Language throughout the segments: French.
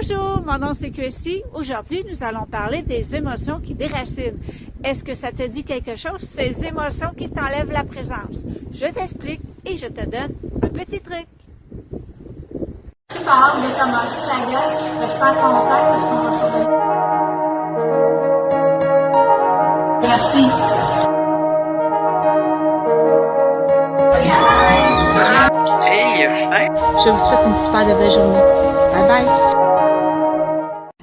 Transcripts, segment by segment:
Bonjour, mon nom c'est Chrissy. Aujourd'hui, nous allons parler des émotions qui déracinent. Est-ce que ça te dit quelque chose, ces émotions qui t'enlèvent la présence? Je t'explique et je te donne un petit truc. Super hâte de commencer la gueule, j'espère qu'on va parce qu'on va se donner. Merci. Je vous souhaite une super belle journée. Bye bye.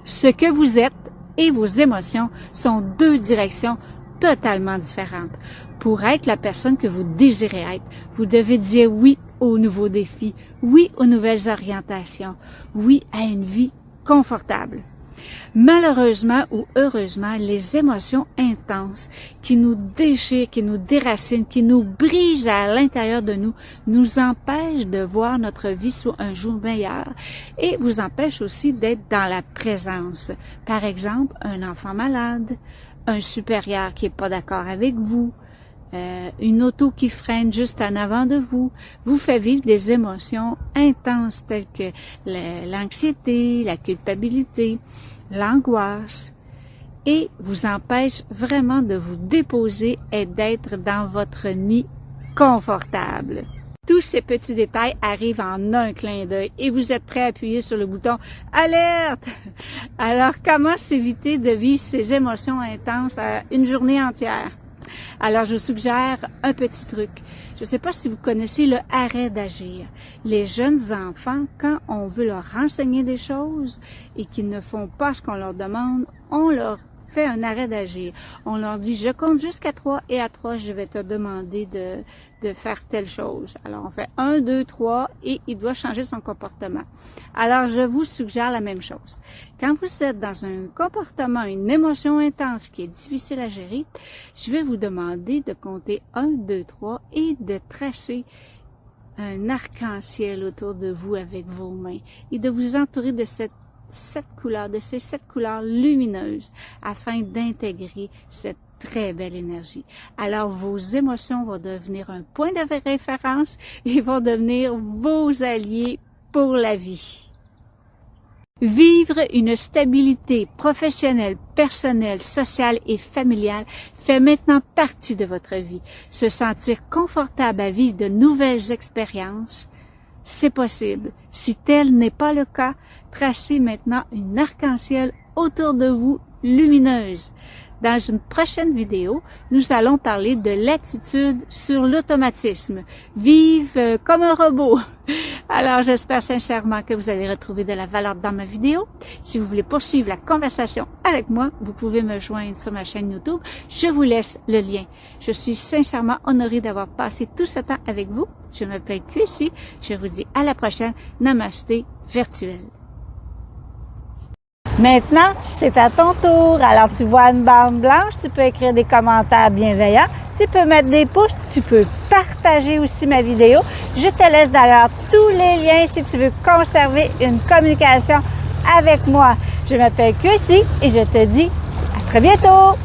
Ce que vous êtes et vos émotions sont deux directions totalement différentes. Pour être la personne que vous désirez être, vous devez dire oui aux nouveaux défis, oui aux nouvelles orientations, oui à une vie confortable. Malheureusement ou heureusement, les émotions intenses qui nous déchirent, qui nous déracinent, qui nous brisent à l'intérieur de nous empêchent de voir notre vie sous un jour meilleur et vous empêchent aussi d'être dans la présence. Par exemple, un enfant malade, un supérieur qui est pas d'accord avec vous, une auto qui freine juste en avant de vous, vous fait vivre des émotions intenses telles que l'anxiété, la culpabilité, l'angoisse et vous empêche vraiment de vous déposer et d'être dans votre nid confortable. Tous ces petits détails arrivent en un clin d'œil et vous êtes prêt à appuyer sur le bouton « Alerte ». Alors, comment s'éviter de vivre ces émotions intenses une journée entière? Alors, je vous suggère un petit truc. Je ne sais pas si vous connaissez le arrêt d'agir. Les jeunes enfants, quand on veut leur renseigner des choses et qu'ils ne font pas ce qu'on leur demande, on leur fait un arrêt d'agir. On leur dit, je compte jusqu'à 3 et à 3, je vais te demander de faire telle chose. Alors, on fait 1, 2, 3 et il doit changer son comportement. Alors, je vous suggère la même chose. Quand vous êtes dans un comportement, une émotion intense qui est difficile à gérer, je vais vous demander de compter 1, 2, 3 et de tracer un arc-en-ciel autour de vous avec vos mains et de vous entourer de ces 7 couleurs lumineuses afin d'intégrer cette très belle énergie. Alors, vos émotions vont devenir un point de référence et vont devenir vos alliés pour la vie. Vivre une stabilité professionnelle, personnelle, sociale et familiale fait maintenant partie de votre vie. Se sentir confortable à vivre de nouvelles expériences, c'est possible. Si tel n'est pas le cas, tracez maintenant une arc-en-ciel autour de vous lumineuse. Dans une prochaine vidéo, nous allons parler de l'attitude sur l'automatisme. Vive comme un robot. Alors, j'espère sincèrement que vous avez retrouvé de la valeur dans ma vidéo. Si vous voulez poursuivre la conversation avec moi, vous pouvez me joindre sur ma chaîne YouTube. Je vous laisse le lien. Je suis sincèrement honorée d'avoir passé tout ce temps avec vous. Je m'appelle Chrissy. Je vous dis à la prochaine. Namasté virtuel. Maintenant, c'est à ton tour. Alors, tu vois une bande blanche, tu peux écrire des commentaires bienveillants, tu peux mettre des pouces, tu peux partager aussi ma vidéo. Je te laisse d'ailleurs tous les liens si tu veux conserver une communication avec moi. Je m'appelle Chrissy et je te dis à très bientôt!